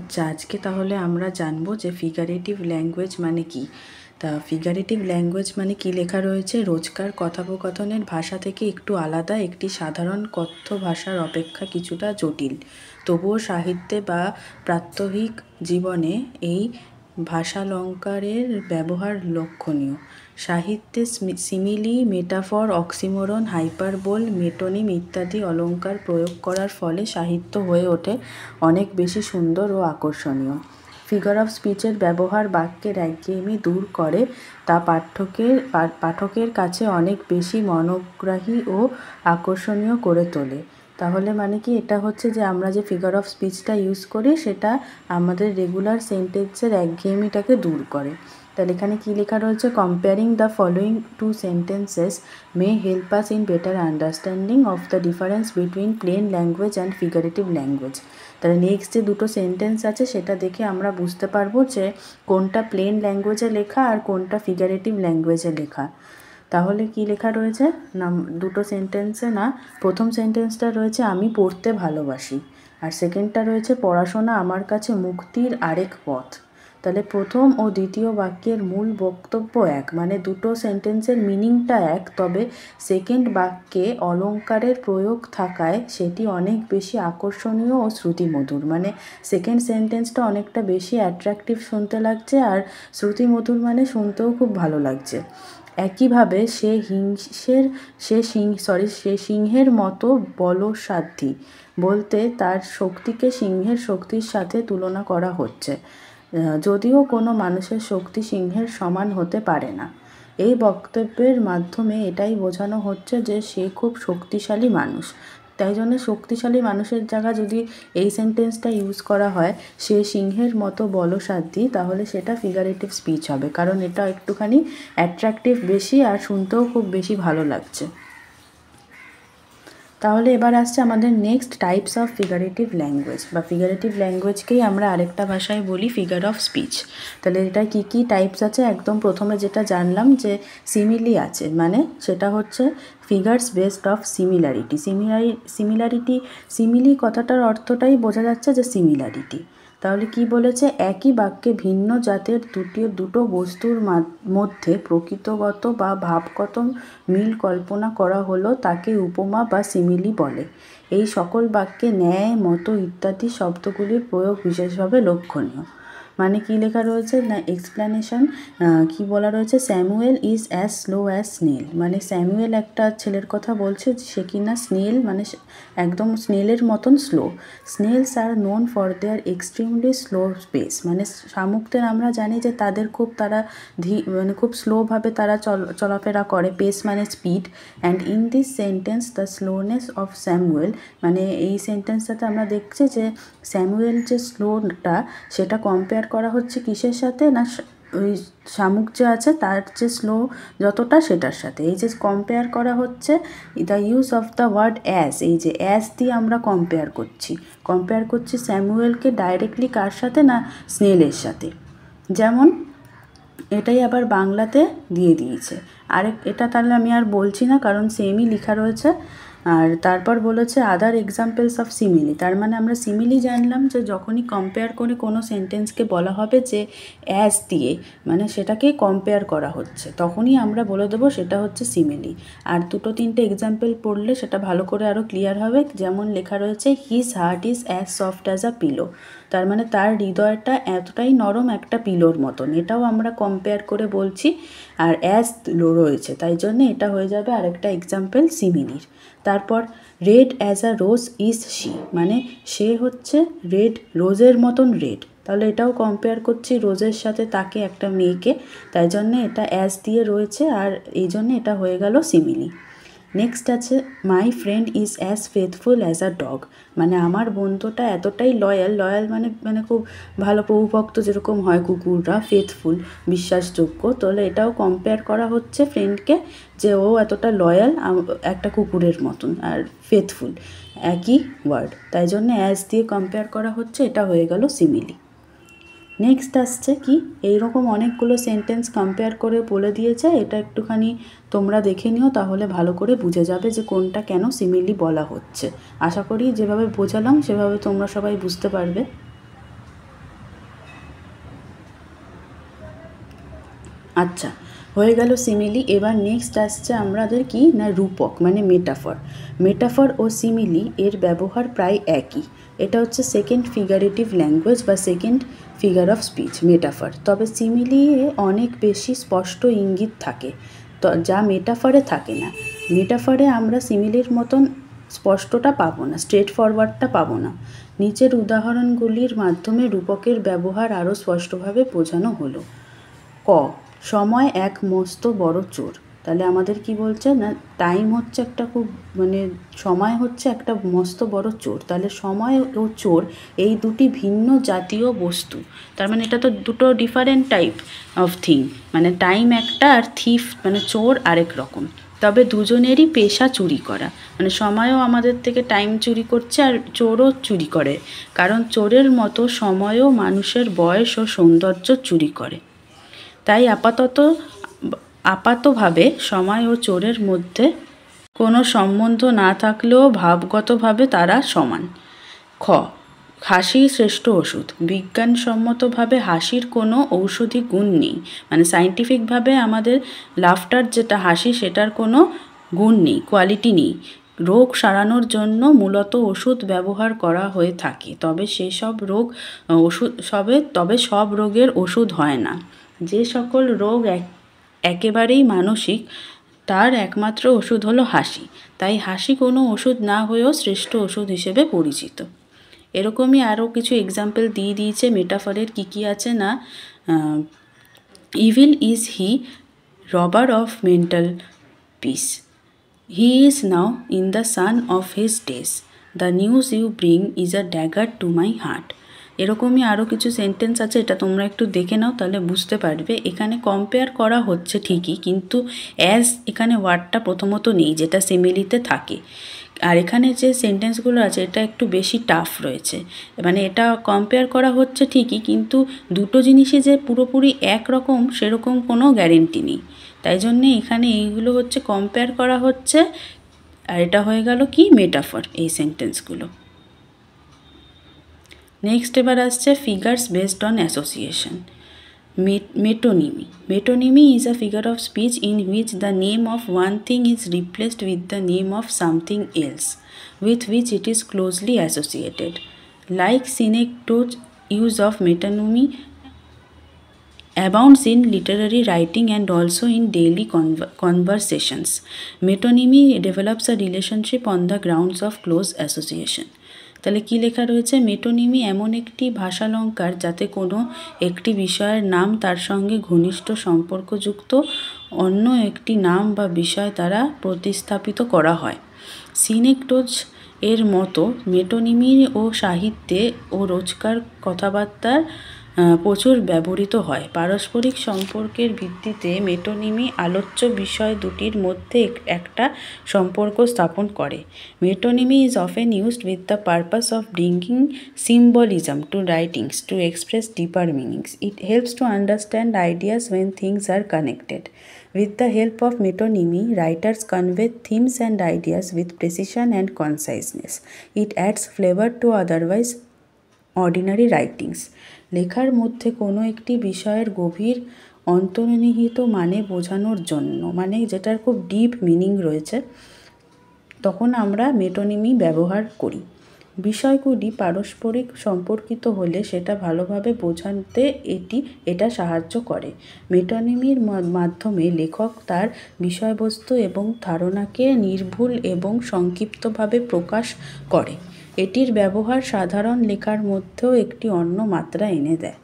আচ্ছা, আজকে তাহলে আমরা জানবো যে ফিগারেটিভ ল্যাঙ্গুয়েজ মানে কি। তা ফিগারেটিভ ল্যাঙ্গুয়েজ মানে কি লেখা রয়েছে, রোজকার কথোপকথনের ভাষা থেকে একটু আলাদা, একটি সাধারণ কথ্য ভাষার অপেক্ষা কিছুটা জটিল, তবুও সাহিত্যে বা প্রাত্যহিক জীবনে এই ভাষালঙ্কারের ব্যবহার লক্ষণীয়। সাহিত্যে সিমিলি, মেটাফর, অক্সিমোরন, হাইপারবোল, মেটোনিম ইত্যাদি অলঙ্কার প্রয়োগ করার ফলে সাহিত্য হয়ে ওঠে অনেক বেশি সুন্দর ও আকর্ষণীয়। ফিগার অফ স্পিচের ব্যবহার বাক্যের একঘেয়েমি দূর করে, তা পাঠকের কাছে অনেক বেশি মনোগ্রাহী ও আকর্ষণীয় করে তোলে। তাহলে মানে কি, এটা হচ্ছে যে আমরা যে ফিগার অফ স্পিচটা ইউজ করি সেটা আমাদের রেগুলার সেন্টেন্সের একঘেয়েমিটাকে দূর করে। তাহলে এখানে কী লেখা রয়েছে, comparing the following two sentences may help us in better understanding of the difference between plain language and figurative language. তাহলে নেক্সট যে দুটো সেন্টেন্স আছে সেটা দেখে আমরা বুঝতে পারবো যে কোনটা প্লেন ল্যাঙ্গুয়েজে লেখা আর কোনটা ফিগারেটিভ ল্যাঙ্গুয়েজে লেখা। তাহলে কি লেখা রয়েছে না, দুটো সেন্টেন্সে না, প্রথম সেন্টেন্সটা রয়েছে আমি পড়তে ভালোবাসি, আর সেকেন্ডটা রয়েছে পড়াশোনা আমার কাছে মুক্তির আরেক পথ। তাহলে প্রথম ও দ্বিতীয় বাক্যের মূল বক্তব্য এক, মানে দুটো সেন্টেন্সের মিনিংটা এক, তবে সেকেন্ড বাক্যে অলঙ্কারের প্রয়োগ থাকায় সেটি অনেক বেশি আকর্ষণীয় ও শ্রুতিমধুর। মানে সেকেন্ড সেন্টেন্সটা অনেকটা বেশি অ্যাট্রাকটিভ শুনতে লাগছে, আর শ্রুতিমধুর মানে শুনতেও খুব ভালো লাগছে। একইভাবে সে সিংহের মতো বলসাধ্বী বলতে তার শক্তিকে সিংহের শক্তির সাথে তুলনা করা হচ্ছে, যদিও কোনো মানুষের শক্তি সিংহের সমান হতে পারে না। এই বক্তব্যের মাধ্যমে এটাই বোঝানো হচ্ছে যে সে খুব শক্তিশালী মানুষ। তাই জন্য শক্তিশালী মানুষের জায়গা যদি এই সেন্টেন্সটা ইউজ করা হয়, সে সিংহের মতো বলসাধ্বী, তাহলে সেটা ফিগারেটিভ স্পিচ হবে, কারণ এটা একটুখানি অ্যাট্রাকটিভ বেশি আর শুনতেও খুব বেশি ভালো লাগছে। তাহলে এবার আসছে আমাদের next types of figurative language, বা ফিগারেটিভ ল্যাঙ্গুয়েজকেই আমরা আরেকটা ভাষায় বলি ফিগার অফ স্পিচ। তাহলে এটা কী কী টাইপস আছে, একদম প্রথমে যেটা জানলাম যে সিমিলি আছে, মানে সেটা হচ্ছে figures based of similarity. Simile কথাটার অর্থটাই বোঝা যাচ্ছে যে সিমিলারিটি। তাহলে কি বলেছে, একই বাক্যে ভিন্ন জাতের দুটো বস্তুর মধ্যে প্রকৃতগত বা ভাবগত মিল কল্পনা করা হলো তাকে উপমা বা সিমিলি বলে। এই সকল বাক্যে ন্যায়, মতো ইত্যাদি শব্দগুলির প্রয়োগ বিশেষভাবে লক্ষণীয়। মানে কি লেখা রয়েছে না, এক্সপ্লেনেশন কি বলা রয়েছে, Samuel is as slow as snail. মানে স্যামুয়েল একটা ছেলের কথা বলছে, সে কিনা স্নেল, মানে একদম স্নেলের মতন slow. Snails are known for their extremely slow space. মানে শামুকদের আমরা জানি যে তাদের মানে খুব স্লোভাবে তারা চলাফেরা করে, পেস মানে speed. And in this sentence the slowness of Samuel, মানে এই সেন্টেন্সটাতে আমরা দেখছি যে স্যামুয়েল যে স্লোটা সেটা কম্পেয়ার করা হচ্ছে কিসের সাথে না, ওই শামুক যে আছে তার যে স্লো যতটা সেটার সাথে। এই যে কম্পেয়ার করা হচ্ছে, the use of the word as, এই যে অ্যাজ দিয়ে আমরা কম্পেয়ার করছি স্যামুয়েলকে ডাইরেক্টলি কার সাথে না, স্নেলের সাথে। যেমন এটাই আবার বাংলাতে দিয়ে দিয়েছে। এটা তাহলে আমি আর বলছি না, কারণ সেমই লেখা রয়েছে। আর তারপর বলেছে আদার এক্সাম্পলস অফ সিমিলি। তার মানে আমরা সিমিলি জানলাম যে যখনই কম্পেয়ার করে কোনো সেন্টেন্সকে বলা হবে যে অ্যাজ দিয়ে, মানে সেটাকে কম্পেয়ার করা হচ্ছে, তখনই আমরা বলে দেবো সেটা হচ্ছে সিমিলি। আর দুটো তিনটে এক্সাম্পল পড়লে সেটা ভালো করে আরও ক্লিয়ার হবে। যেমন লেখা রয়েছে his heart is as soft as a pillow. তার মানে তার হৃদয়টা এতটাই নরম একটা পিলোর মতন, এটাও আমরা কম্পেয়ার করে বলছি। আর অ্যাজ রয়েছে, তাই জন্য এটা হয়ে যাবে আরেকটা এক্সাম্পল সিমিলির। তারপর red as a rose is she, মানে সে হচ্ছে রেড, রোজের মতন রেড। তাহলে এটাও কম্পেয়ার করছি রোজের সাথে, তাকে, একটা মেয়েকে, তাই জন্যে এটা অ্যাজ দিয়ে রয়েছে, আর এই জন্যে এটা হয়ে গেল সিমিলি। নেক্সট আছে my friend is as faithful as a dog. মানে আমার বন্ধুটা এতটাই লয়াল মানে খুব ভালো প্রভুভক্ত যেরকম হয় কুকুররা, ফেথফুল বিশ্বাসযোগ্য। তাহলে এটাও কম্পেয়ার করা হচ্ছে ফ্রেন্ডকে, যে ও এতটা লয়াল একটা কুকুরের মতন, আর ফেথফুল একই ওয়ার্ড, তাই জন্য অ্যাজ দিয়ে কম্পেয়ার করা হচ্ছে, এটা হয়ে গেল সিমিলি। নেক্সট আসছে কি, এইরকম অনেকগুলো সেন্টেন্স কম্পেয়ার করে বলে দিয়েছে, এটা একটুখানি তোমরা দেখে নিও, তাহলে ভালো করে বুঝে যাবে যে কোনটা কেন সিমিলি বলা হচ্ছে। আশা করি যেভাবে বোঝালাম সেভাবে তোমরা সবাই বুঝতে পারবে। আচ্ছা, হয়ে গেল সিমিলি। এবার নেক্সট আসছে আমাদের কি না রূপক মানে মেটাফর। মেটাফর ও সিমিলি এর ব্যবহার প্রায় একই। এটা হচ্ছে সেকেন্ড ফিগারেটিভ ল্যাঙ্গুয়েজ বা second figure of speech metaphor. তবে সিমিলি অনেক বেশি স্পষ্ট ইঙ্গিত থাকে, তো যা মেটাফরে থাকে না। মেটাফরে আমরা সিমিলির মতন স্পষ্টটা পাবো না, স্ট্রেট ফরওয়ার্ডটা পাবো না। নিচের উদাহরণগুলির মাধ্যমে রূপকের ব্যবহার আরও স্পষ্টভাবে বোঝানো হলো। ক, সময় এক মস্ত বড় চোর। তাহলে আমাদের কি বলছে না টাইম হচ্ছে একটা খুব মানে সময় হচ্ছে একটা মস্ত বড় চোর। তাহলে সময় ও চোর এই দুটি ভিন্ন জাতীয় বস্তু। তার মানে এটা তো দুটো ডিফারেন্ট টাইপ অফ থিং। মানে টাইম একটা আর থিফ মানে চোর আরেক রকম। তবে দুজনেরই পেশা চুরি করা। মানে সময়ও আমাদের থেকে টাইম চুরি করছে আর চোরও চুরি করে, কারণ চোরের মতো সময়ও মানুষের বয়স ও সৌন্দর্য চুরি করে। তাই আপাতভাবে সময় ও চোরের মধ্যে কোনো সম্বন্ধ না থাকলেও ভাবগতভাবে তারা সমান। খ, হাসি শ্রেষ্ঠ ওষুধ। বিজ্ঞানসম্মতভাবে হাসির কোনো ঔষধি গুণ নেই। মানে সায়েন্টিফিকভাবে আমাদের লাফটার যেটা হাসি সেটার কোনো গুণ নেই, কোয়ালিটি নেই। রোগ সারানোর জন্য মূলত ওষুধ ব্যবহার করা হয়ে থাকে, তবে সব রোগের ওষুধ হয় না। যে সকল রোগ একেবারেই মানসিক, তার একমাত্র ওষুধ হলো হাসি। তাই হাসি কোনো ওষুধ না হয়েও শ্রেষ্ঠ ওষুধ হিসেবে পরিচিত। এরকমই আরও কিছু এক্সাম্পল দিয়ে দিয়েছে মেটাফরের কী আছে না evil is he robber of mental peace, he is now in the sun of his days, the news you bring is a dagger to my heart. এরকমই আরও কিছু সেন্টেন্স আছে, এটা তোমরা একটু দেখে নাও তাহলে বুঝতে পারবে। এখানে কম্পেয়ার করা হচ্ছে ঠিকই, কিন্তু অ্যাজ এখানে ওয়ার্ডটা প্রথমত নেই যেটা সিমিলিতে থাকে। আর এখানে যে সেন্টেন্সগুলো আছে এটা একটু বেশি টাফ রয়েছে। মানে এটা কম্পেয়ার করা হচ্ছে ঠিকই, কিন্তু দুটো জিনিসই যে পুরোপুরি একরকম সেরকম কোনো গ্যারেন্টি নেই। তাই জন্যে এখানে এইগুলো হচ্ছে কম্পেয়ার করা হচ্ছে, আর এটা হয়ে গেল কি মেটাফর এই সেন্টেন্সগুলো। নেক্সট এবার আসছে figures based on association. Metonymy. Metonymy is a figure of speech in which the name of one thing is replaced with the name of something else with which it is closely associated. Like Synecdoche's use of metonymy abounds in literary writing and also in daily conversations. Metonymy develops a relationship on the grounds of close association. তাহলে কী লেখা রয়েছে, মেটোনিমি এমন একটি ভাষালঙ্কার যাতে কোনো একটি বিষয়ের নাম তার সঙ্গে ঘনিষ্ঠ সম্পর্কযুক্ত অন্য একটি নাম বা বিষয় দ্বারা প্রতিস্থাপিত করা হয়। সিনেকডোচ এর মতো মেটোনিমি ও সাহিত্যে ও রোজকার কথাবার্তার প্রচুর ব্যবহৃত হয়। পারস্পরিক সম্পর্কের ভিত্তিতে মেটোনিমি আলোচ্য বিষয় দুটির মধ্যে একটা সম্পর্ক স্থাপন করে। Metonymy is often used with the purpose of bringing symbolism to writings to express deeper meanings. It helps to understand ideas when things are connected. With the help of metonymy, writers convey themes and ideas with precision and conciseness. It adds flavor to otherwise ordinary writings. লেখার মধ্যে কোনো একটি বিষয়ের গভীর অন্তর্নিহিত মানে বোঝানোর জন্য, মানে যেটার খুব ডিপ মিনিং রয়েছে, তখন আমরা মেটোনিমি ব্যবহার করি। বিষয়গুলি পারস্পরিক সম্পর্কিত হলে সেটা ভালোভাবে বোঝাতে এটা সাহায্য করে। মেটোনিমির মাধ্যমে লেখক তার বিষয়বস্তু এবং ধারণাকে নির্ভুল এবং সংক্ষিপ্তভাবে প্রকাশ করে। এটির ব্যবহার সাধারণ লেখার মধ্যেও একটি অন্য মাত্রা এনে দেয়।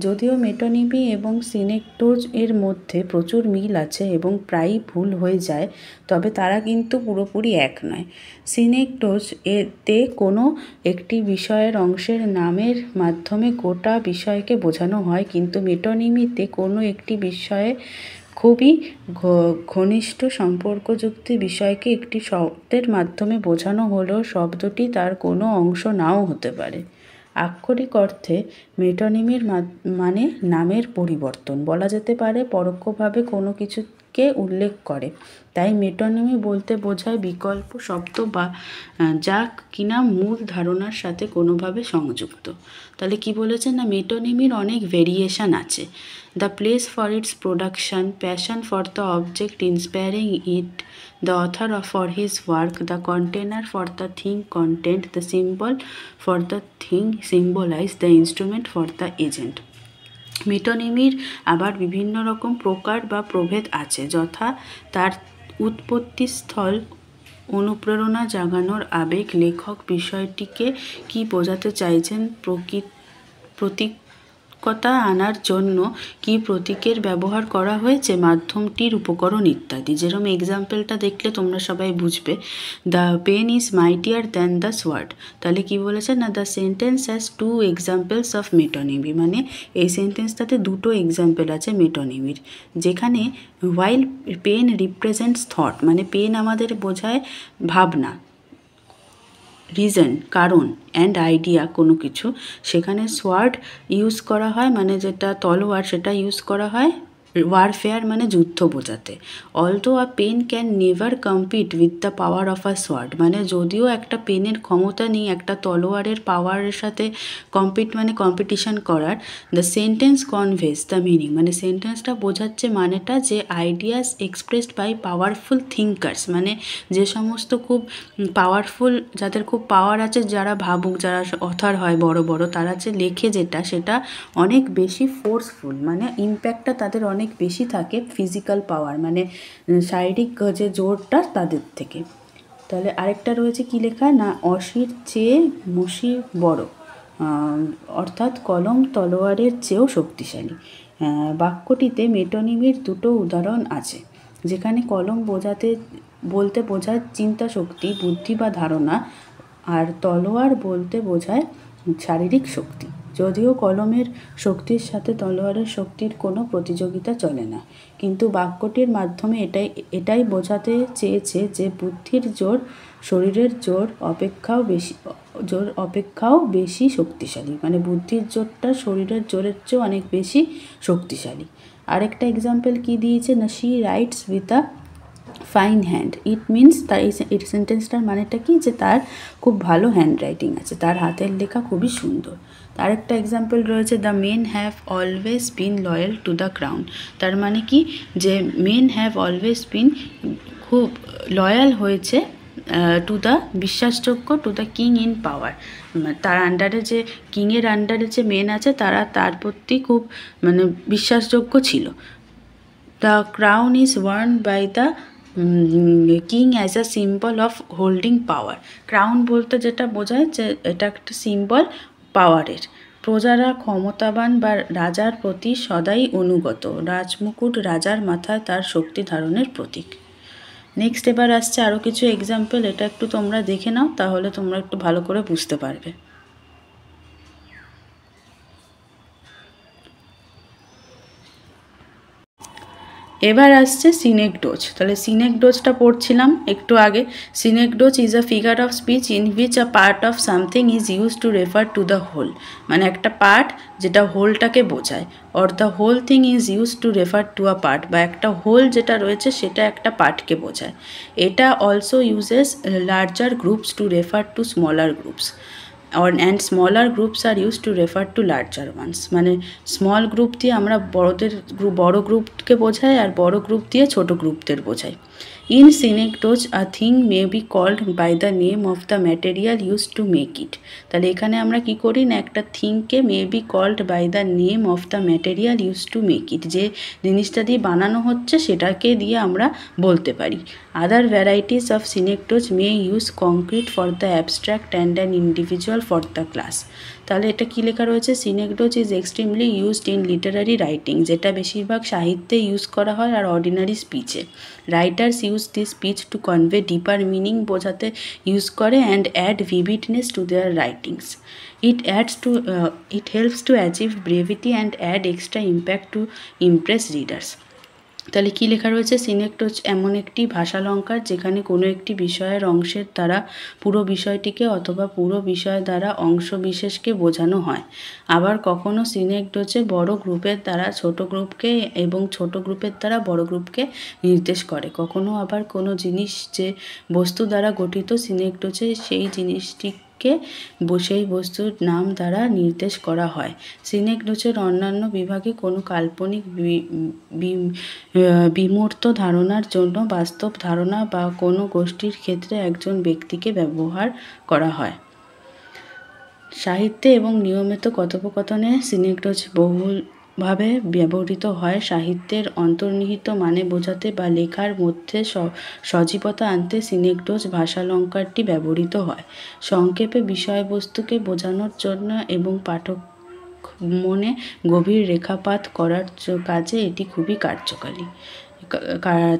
যদিও মেটোনিমি এবং সিনেকডোচ এর মধ্যে প্রচুর মিল আছে এবং প্রায়ই ভুল হয়ে যায়, তবে তারা কিন্তু পুরোপুরি এক নয়। সিনেকডোচ এতে কোনো একটি বিষয়ের অংশের নামের মাধ্যমে গোটা বিষয়কে বোঝানো হয়, কিন্তু মেটোনিমিতে কোনো একটি বিষয়ে খুবই ঘনিষ্ঠ সম্পর্কযুক্ত বিষয়কে একটি শব্দের মাধ্যমে বোঝানো হলেও শব্দটি তার কোনো অংশ নাও হতে পারে। আক্ষরিক অর্থে মেটোনিমির মানে নামের পরিবর্তন। বলা যেতে পারে পরোক্ষভাবে কোনো কিছুকে শব্দকে উল্লেখ করে। তাই মেটোনিমি বলতে বোঝায় বিকল্প শব্দ বা যা কিনা মূল ধারণার সাথে কোনোভাবে সংযুক্ত। তাহলে কি বলেছে না, মেটোনিমির অনেক ভেরিয়েশন আছে। The place for its production, passion for the object inspiring it, the author for his work, the container for the thing content, the symbol for the thing symbolize, the instrument for the agent. মেটোনিমির আবার বিভিন্ন রকম প্রকার বা প্রভেদ আছে, যথা তার উৎপত্তিস্থল, অনুপ্রেরণা জাগানোর আবেগ, লেখক বিষয়টিকে কি বোঝাতে চাইছেন, প্রতীকতা আনার জন্য কি প্রতীকের ব্যবহার করা হয়েছে, মাধ্যমটির উপকরণ ইত্যাদি। যেরকম এক্সাম্পলটা দেখলে তোমরা সবাই বুঝবে। The pen is mightier than the sword. তাহলে কি বলেছে না, the sentence has two examples of metonymy, মানে এই সেন্টেন্সটাতে দুটো এক্সাম্পল আছে মেটোনিমির। যেখানে হোয়াইল পেন রিপ্রেজেন্টস থট, মানে পেন আমাদের বোঝায় ভাবনা, রিজন কারণ, অ্যান্ড আইডিয়া কোনো কিছু, সেখানে সোয়ার্ড ইউজ করা হয় মানে যেটা তলোয়ার সেটা ইউজ করা হয় ওয়ারফেয়ার মানে যুদ্ধ বোঝাতে। Although a pen can never compete with the power of a sword, মানে যদিও একটা পেনের ক্ষমতা নেই একটা তলোয়ারের পাওয়ারের সাথে মানে কম্পিটিশন করার। The sentence conveys the meaning, মানে সেন্টেন্সটা বোঝাচ্ছে মানেটা যে ideas expressed by powerful thinkers, মানে যে সমস্ত খুব পাওয়ারফুল, যাদের খুব পাওয়ার আছে, যারা ভাবুক, যারা অথার হয় বড় বড়, তারা যে লেখে যেটা সেটা অনেক বেশি ফোর্সফুল, মানে ইম্প্যাক্টটা তাদের অনেক বেশি থাকে ফিজিক্যাল পাওয়ার, মানে শারীরিক যে জোরটা তাদের থেকে। তাহলে আরেকটা রয়েছে কি লেখা না, অসির চেয়ে মসি বড়, অর্থাৎ কলম তলোয়ারের চেয়েও শক্তিশালী। বাক্যটিতে মেটোনিমির দুটো উদাহরণ আছে, যেখানে কলম বলতে বোঝায় চিন্তা শক্তি, বুদ্ধি বা ধারণা, আর তলোয়ার বলতে বোঝায় শারীরিক শক্তি। যদিও কলমের শক্তির সাথে তলোয়ারের শক্তির কোনো প্রতিযোগিতা চলে না, কিন্তু বাক্যটির মাধ্যমে এটাই বোঝাতে চেয়েছে যে বুদ্ধির জোর শরীরের জোর অপেক্ষাও বেশি শক্তিশালী, মানে বুদ্ধির জোরটা শরীরের জোরের চেয়েও অনেক বেশি শক্তিশালী। আরেকটা এক্সাম্পল কি দিয়েছে না, she rights with a fine hand, it means তার এই সেন্টেন্সটার মানেটা কি, যে তার খুব ভালো হ্যান্ড রাইটিং আছে, তার হাতের লেখা খুবই সুন্দর। তার একটা এক্সাম্পল রয়েছে, the men have always been loyal to the crown. তার মানে কি, যে মেন হ্যাভ অলওয়েজ বিন খুব লয়াল হয়েছে টু দ্য বিশ্বাসযোগ্য, টু দ্য কিং ইন পাওয়ার, তার আন্ডারে যে কিংয়ের আন্ডারে যে মেন আছে তারা তার প্রতি খুব মানে বিশ্বাসযোগ্য ছিল। The crown is worn by the king as a symbol of holding power. Crown বলতে যেটা বোঝায় যে এটা একটা সিম্বল পাওয়ারের। প্রজারা ক্ষমতাবান বা রাজার প্রতি সদাই অনুগত, রাজমুকুট রাজার মাথায় তার শক্তি ধারণের প্রতীক। নেক্সট এবার আসছে আরও কিছু এক্সাম্পল, এটা একটু তোমরা দেখে নাও, তাহলে তোমরা একটু ভালো করে বুঝতে পারবে। এবার আসছে সিনেকডোজ। তাহলে সিনেকডোজটা পড়ছিলাম একটু আগে। Synecdoche is a figure of speech in which a part of something is use to refer to the whole, মানে একটা পার্ট যেটা হোলটাকে বোঝায়, or the whole thing is use to refer to a part, বা একটা whole যেটা রয়েছে সেটা একটা পার্টকে বোঝায়। এটা also uses larger groups to refer to smaller groups, and smaller groups are used to refer to larger ones, মানে স্মল গ্রুপ দিয়ে আমরা বড় গ্রুপকে বোঝাই, আর বড় গ্রুপ দিয়ে ছোট গ্রুপদের বোঝাই। In synecdoche a thing may be called by the name of the material use to make it. তাহলে এখানে আমরা কি করি না, একটা থিংকে may be called by the name of the material use to make it, যে জিনিসটা দিয়ে বানানো হচ্ছে সেটাকে দিয়ে আমরা বলতে পারি। Other varieties of synecdoche may use concrete for the abstract and an individual for the class. তাহলে এটা কী লেখা রয়েছে, synecdoche is extremely used in literary writing, যেটা বেশিরভাগ সাহিত্যে ইউজ করা হয় আর অর্ডিনারি স্পিচে। Writers use this speech to convey deeper meaning বোঝাতে ইউজ করে and add vividness to their writings. It helps to achieve brevity and add extra impact to impress readers. তাহলে কী লেখা রয়েছে? সিনেক্টোজ এমন একটি ভাষালঙ্কার যেখানে কোনো একটি বিষয়ের অংশের দ্বারা পুরো বিষয়টিকে অথবা পুরো বিষয় দ্বারা অংশ বিশেষকে বোঝানো হয়। আবার কখনো সিনেক্টোজে বড় গ্রুপের দ্বারা ছোট গ্রুপকে এবং ছোট গ্রুপের দ্বারা বড় গ্রুপকে নির্দেশ করে। কখনো আবার কোনো জিনিস যে বস্তু দ্বারা গঠিত সিনেক্টোজে সেই জিনিসটিকে সেই বস্তুর নাম দ্বারা নির্দেশ করা হয়। সিনেক্টোজের অন্যান্য বিভাগে কোনো কাল্পনিক বিমূর্ত ধারণার জন্য বাস্তব ধারণা বা কোনো গোষ্ঠীর ক্ষেত্রে একজন ব্যক্তিকে ব্যবহার করা হয়। সাহিত্যে এবং নিয়মিত কথোপকথনে সিনেক্টোজ বহুলভাবে ব্যবহৃত হয়। সাহিত্যের অন্তর্নিহিত মানে বোঝাতে বা লেখার মধ্যে সজীবতা আনতে সিনেক্টোজ ভাষালঙ্কারটি ব্যবহৃত হয়। সংক্ষেপে বিষয়বস্তুকে বোঝানোর জন্য এবং পাঠক মনে গভীর রেখাপাত করার কাজে এটি খুবই কার্যকারী।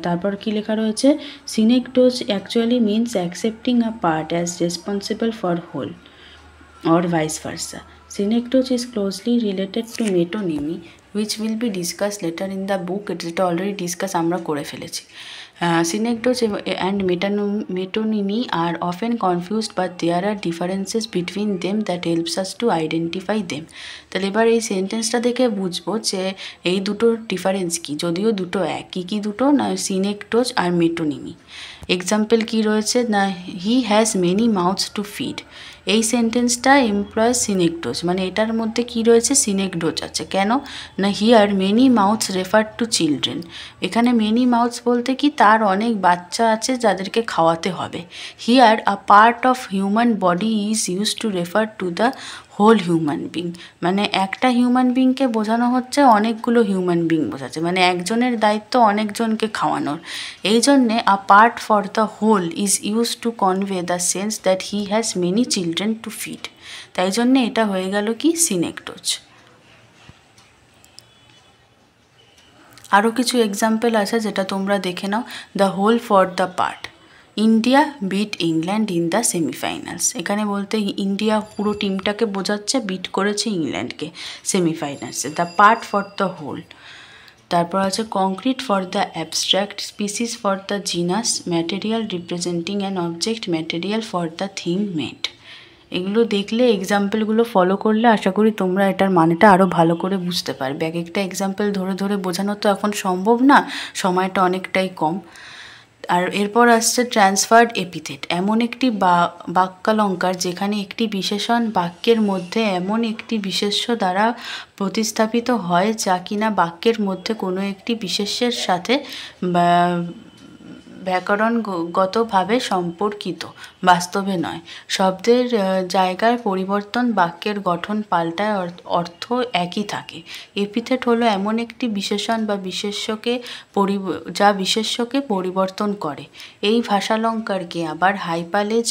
তারপর কি লেখা রয়েছে? Synecdoche actually means accepting a part as responsible for whole or vice versa. Synecdoche is closely related to metonymy, which will be discussed later in the book. এটা already discuss আমরা করে ফেলেছি। Synecdoche and metonymy are often confused, but there are differences between them that helps us to identify them. তাহলে এবার এই সেন্টেন্সটা দেখে বুঝবো যে এই দুটোর ডিফারেন্স কি, যদিও দুটো এক। কী দুটো? না, সিনেক্টোজ আর মেটোনিমি। এক্সাম্পল কি রয়েছে? না, হি হ্যাজ মেনি মাউথস টু ফিড। এই সেন্টেন্সটা এমপ্লয়েজ সিনেক্টোজ, মানে এটার মধ্যে কি রয়েছে? সিনেক্টোজ আছে। কেন? না, here many mouths refer to children. এখানে মেনি মাউথস বলতে কি, তার অনেক বাচ্চা আছে যাদেরকে খাওয়াতে হবে। Here a part of human body is use to refer to the whole human being, মানে একটা হিউম্যান বিংকে বোঝানো হচ্ছে অনেকগুলো হিউম্যান বিং বোঝাচ্ছে, মানে একজনের দায়িত্ব অনেকজনকে খাওয়ানোর। এই জন্যে a part for the whole is use to convey the sense that he has many children to feed. তাই জন্যে এটা হয়ে গেল কি? সিনেক্টোজ। আরও কিছু এক্সাম্পল আছে যেটা তোমরা দেখে নাও। The whole for the part, India beat England in the semifinals. এখানে বলতে ইন্ডিয়া পুরো টিমটাকে বোঝাচ্ছে, বিট করেছে ইংল্যান্ডকে সেমিফাইনালসে। The part for the whole. তারপর আছে concrete for the abstract, species for the genus, material representing an object, material for the thing made. এগুলো দেখলে, এক্সাম্পলগুলো ফলো করলে আশা করি তোমরা এটার মানেটা আরও ভালো করে বুঝতে পারবে। এক একটা এক্সাম্পল ধরে ধরে বোঝানো তো এখন সম্ভব না, সময়টা অনেকটাই কম। আর এরপর আসছে ট্রান্সফার্ড এপিথেট, এমন একটি বাক্যালঙ্কার যেখানে একটি বিশেষণ বাক্যের মধ্যে এমন একটি বিশেষ্য দ্বারা প্রতিস্থাপিত হয় যা কিনা বাক্যের মধ্যে কোনো একটি বিশেষ্যের সাথে ব্যাকরণগতভাবে সম্পর্কিত, বাস্তবে নয়। শব্দের জায়গার পরিবর্তন বাক্যের গঠন পাল্টায়, অর্থ একই থাকে। এপিথেট হলো এমন একটি বিশেষণ বা বিশেষ্যকে যা বিশেষ্যকে পরিবর্তন করে। এই ভাষালঙ্কারকে আবার হাইপারলেজ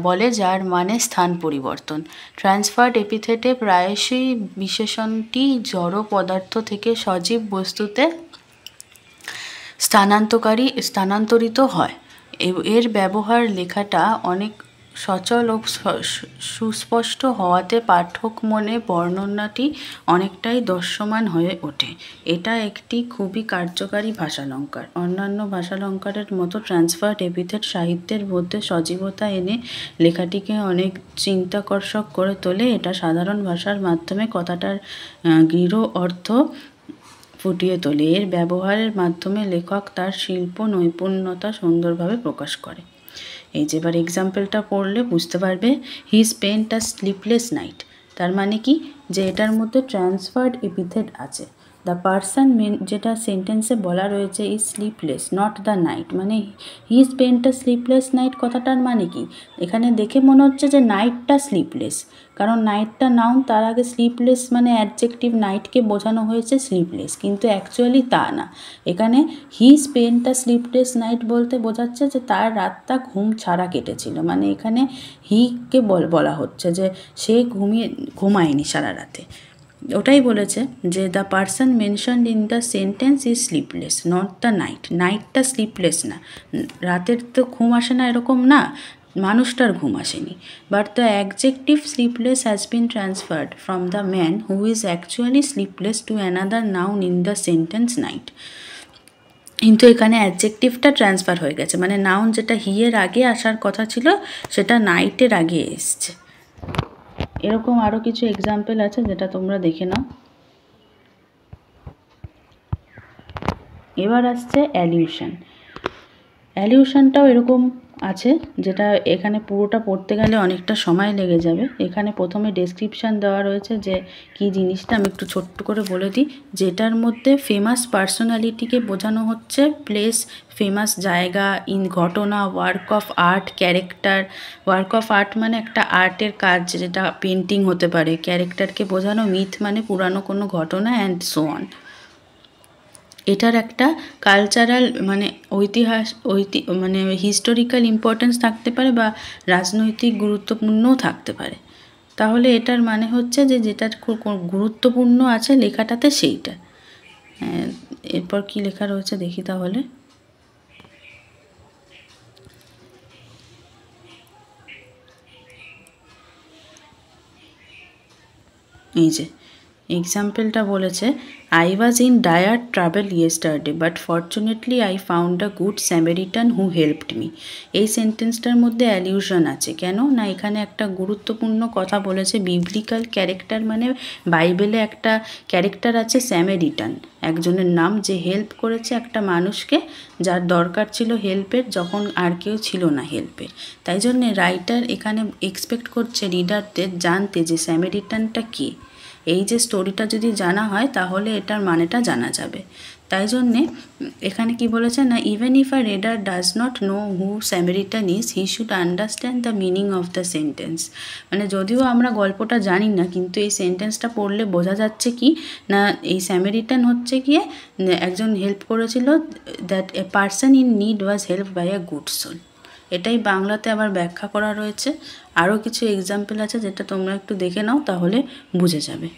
বলে যার মানে স্থান পরিবর্তন। ট্রান্সফার্ড এপিথেটে প্রায়শই বিশেষণটি জড় পদার্থ থেকে সজীব বস্তুতে স্থানান্তরিত হয়। এর ব্যবহার লেখাটা অনেক সচল ও সুস্পষ্ট হওয়াতে পাঠক মনে বর্ণনাটি অনেকটাই দৃশ্যমান হয়ে ওঠে। এটা একটি খুবই কার্যকারী ভাষালঙ্কার। অন্যান্য ভাষালঙ্কারের মতো ট্রান্সফার্ড এপিথেট সাহিত্যের মধ্যে সজীবতা এনে লেখাটিকে অনেক চিন্তাকর্ষক করে তোলে। এটা সাধারণ ভাষার মাধ্যমে কথাটার গৃঢ় অর্থ ফুটিয়ে তোলে। এর ব্যবহারের মাধ্যমে লেখক তার শিল্প নৈপুণ্যতা সুন্দরভাবে প্রকাশ করে। এই যে এবার এক্সাম্পলটা পড়লে বুঝতে পারবে। He spent a sleepless night, তার মানে কি? যে এটার মধ্যে ট্রান্সফার্ড এপিথেট আছে। দ্য পার্সন যেটা সেন্টেন্সে বলা রয়েছে is sleepless not the night, মানে he spent a sleepless night কথাটার মানে কি? এখানে দেখে মনে হচ্ছে যে নাইটটা স্লিপলেস, কারণ নাইটটা নাউন, তার আগে স্লিপলেস মানে অ্যাডজেক্টিভ, নাইটকে বোঝানো হয়েছে স্লিপলেস, কিন্তু অ্যাকচুয়ালি তা না। এখানে হি স্পেন্ট আ স্লিপলেস নাইট বলতে বোঝাচ্ছে যে তার রাতটা ঘুম ছাড়া কেটেছিল, মানে এখানে হিকে বলা হচ্ছে যে সে ঘুমায়নি সারা রাতে। ওটাই বলেছে যে the person mentioned in the sentence is sleepless not the night. নাইটটা স্লিপলেস না, রাতের তো ঘুম আসে না এরকম না, মানুষটার ঘুম আসেনি। But the adjective sleepless has been transferred from the man who is actually sleepless to another noun in the sentence night. কিন্তু এখানে অ্যাডজেক্টিভটা ট্রান্সফার হয়ে গেছে, মানে নাউন যেটা হিয়ের আগে আসার কথা ছিল সেটা নাইটের আগে এসছে। এরকম আরও কিছু এক্সাম্পল আছে যেটা তোমরা দেখে নাও। এবার আসছে অ্যালিউশন। অ্যালিউশনটাও এরকম আছে, যেটা এখানে পুরোটা পড়তে গেলে অনেকটা সময় লেগে যাবে। এখানে প্রথমে ডেসক্রিপশান দেওয়া রয়েছে যে কি জিনিসটা, আমি একটু ছোট্ট করে বলে দিই। যেটার মধ্যে ফেমাস পার্সোনালিটিকে বোঝানো হচ্ছে, প্লেস, ফেমাস জায়গা, ঘটনা, work of art, character. Work of art মানে একটা আর্টের কাজ, যেটা পেন্টিং হতে পারে। ক্যারেক্টারকে বোঝানো, মিথ মানে পুরানো কোনো ঘটনা, অ্যান্ড সো অন। এটার একটা কালচারাল মানে মানে হিস্টোরিক্যাল ইম্পর্টেন্স থাকতে পারে, বা রাজনৈতিক গুরুত্বপূর্ণও থাকতে পারে। তাহলে এটার মানে হচ্ছে যে যেটার খুব গুরুত্বপূর্ণ আছে লেখাটাতে সেইটা। এরপর কি লেখা রয়েছে দেখি তাহলে। এই যে এক্সাম্পলটা বলেছে, I was in dire travel yesterday but fortunately I found a good Samaritan who helped me. এই সেন্টেন্সটার মধ্যে অ্যালিউশন আছে। কেন না, এখানে একটা গুরুত্বপূর্ণ কথা বলেছে। বিবলিক্যাল ক্যারেক্টার মানে বাইবেলে একটা ক্যারেক্টার আছে স্যামেরিটান, একজনের নাম, যে হেল্প করেছে একটা মানুষকে যার দরকার ছিল হেল্পের, যখন আর কেউ ছিল না হেল্পের। তাই জন্যে রাইটার এখানে এক্সপেক্ট করছে রিডারদের জানতে যে স্যামেরিটানটা কে। এই যে স্টোরিটা যদি জানা হয় তাহলে এটার মানেটা জানা যাবে। তাই জন্যে এখানে কি বলেছে না, even if a reader does not know who Samaritan is, he should understand the meaning of the sentence. মানে যদিও আমরা গল্পটা জানি না, কিন্তু এই সেন্টেন্সটা পড়লে বোঝা যাচ্ছে কি না, এই স্যামেরিটান হচ্ছে গিয়ে একজন হেল্প করেছিল, that a person in need was help by a good soul. এটাই বাংলাতে আবার ব্যাখ্যা করা রয়েছে। আরও কিছু এক্সাম্পল আছে যেটা তোমরা একটু দেখে নাও, তাহলে বুঝে যাবে।